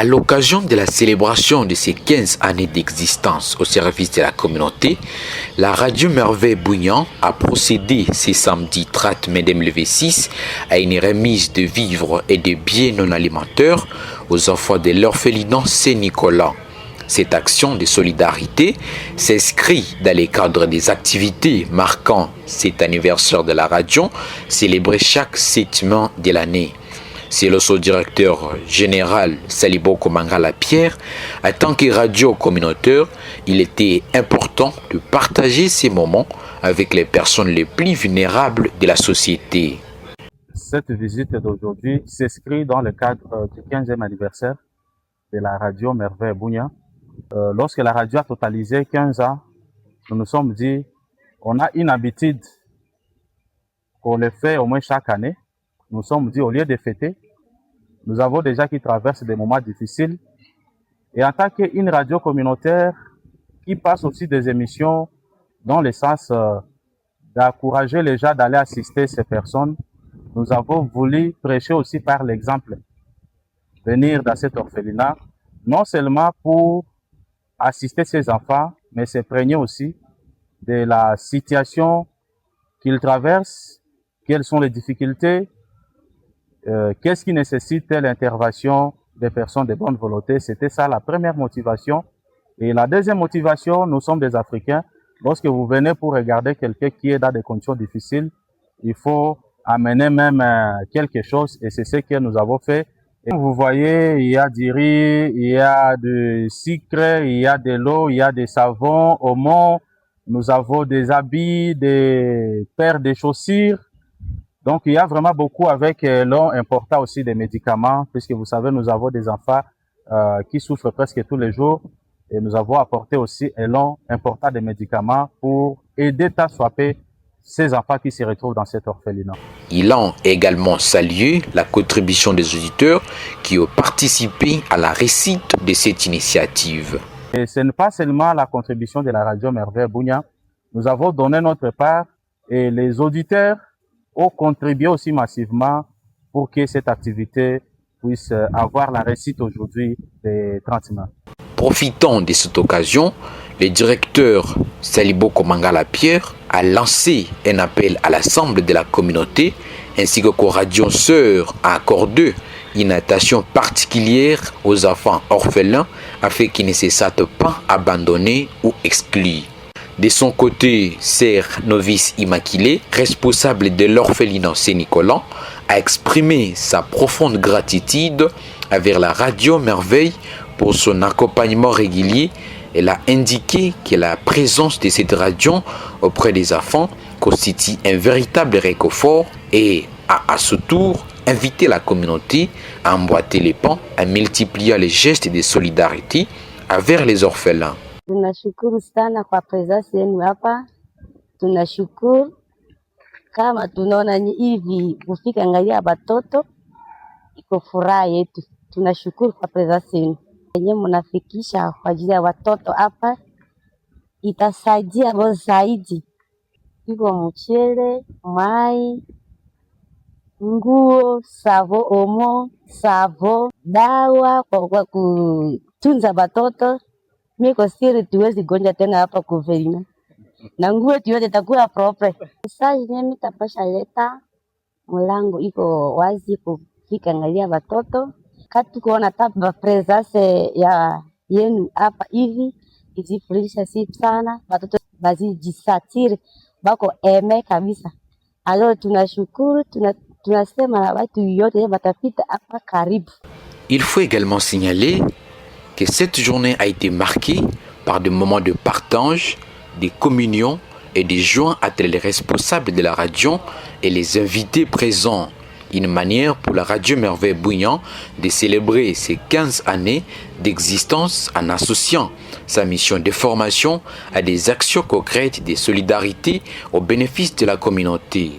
À l'occasion de la célébration de ses 15 années d'existence au service de la communauté, la radio Merveille Bougnan a procédé ce samedi 30 mai 2026 à une remise de vivres et de biens non alimentaires aux enfants de l'orphelinat Saint-Nicolas. Cette action de solidarité s'inscrit dans le cadre des activités marquant cet anniversaire de la radio, célébré chaque 7 mai de l'année. Selon son directeur général Saliboko Mangala Pierre, en tant que radio communautaire, il était important de partager ces moments avec les personnes les plus vulnérables de la société. Cette visite d'aujourd'hui s'inscrit dans le cadre du 15e anniversaire de la radio Merveille Bougnan. Lorsque la radio a totalisé 15 ans, nous nous sommes dit, on a une habitude qu'on le fait au moins chaque année. Nous nous sommes dit, au lieu de fêter, nous avons déjà qui traversent des moments difficiles. Et en tant qu'une radio communautaire qui passe aussi des émissions dans le sens d'encourager les gens d'aller assister ces personnes, nous avons voulu prêcher aussi par l'exemple. Venir dans cet orphelinat, non seulement pour assister ces enfants, mais s'imprégner aussi de la situation qu'ils traversent, quelles sont les difficultés, qu'est-ce qui nécessite l'intervention des personnes de bonne volonté. C'était ça la première motivation. Et la deuxième motivation, nous sommes des Africains. Lorsque vous venez pour regarder quelqu'un qui est dans des conditions difficiles, il faut amener même quelque chose, et c'est ce que nous avons fait. Et vous voyez, il y a du riz, il y a du sucre, il y a de l'eau, il y a des savons, omo. Nous avons des habits, des paires de chaussures. Donc, il y a vraiment beaucoup avec l'on importa aussi des médicaments, puisque vous savez, nous avons des enfants qui souffrent presque tous les jours. Et nous avons apporté aussi l'on importa des médicaments pour aider à soigner ces enfants qui se retrouvent dans cet orphelinat. Il a également salué la contribution des auditeurs qui ont participé à la réussite de cette initiative. Et ce n'est pas seulement la contribution de la radio Merveille Bougnan. Nous avons donné notre part et les auditeurs ont contribué aussi massivement pour que cette activité puisse avoir la réussite aujourd'hui des 30 mai. Profitant de cette occasion, le directeur Saliboko Mangala Pierre a lancé un appel à l'ensemble de la communauté ainsi qu'aux radios sœurs à accorder une attention particulière aux enfants orphelins afin qu'ils ne se sentent pas abandonnés ou exclus. De son côté, Sœur Novice Immaculée, responsable de l'orphelinat Saint-Nicolas, a exprimé sa profonde gratitude envers la radio Merveille pour son accompagnement régulier. Elle a indiqué que la présence de cette radio auprès des enfants constitue un véritable réconfort et a à ce tour invité la communauté à emboîter les pas en multipliant les gestes de solidarité envers les orphelins. Tunashukuru sana kwa presence yenu hapa. Tunashukuru kama tunaona hivi kufika angalia watoto iko furaha yetu. Tunashukuru kwa presence yenu. Yenye mnafikisha kwa ajili ya watoto hapa itasaidia wao zaidi. Iko mchele, mai, nguo, savo, omo, savo, dawa kwa kutunza watoto. Miko siri tuwezi gonja tena hapa kuverina. Na nguo tuweze takuwa propre. Sasa yenyewe tapasha leta mlango iko wazi kufika angalia watoto. Kati kuona tapa presence ya yenu hapa hivi izifundisha sifu sana watoto bazijisatiri bako eme kabisa. Alors tunashukuru, tunasema na watu yote watapita hapa karibu. Il faut également signaler que cette journée a été marquée par des moments de partage, de communion et de joie entre les responsables de la radio et les invités présents. Une manière pour la radio Merveille Bougnan de célébrer ses 15 années d'existence en associant sa mission de formation à des actions concrètes de solidarité au bénéfice de la communauté.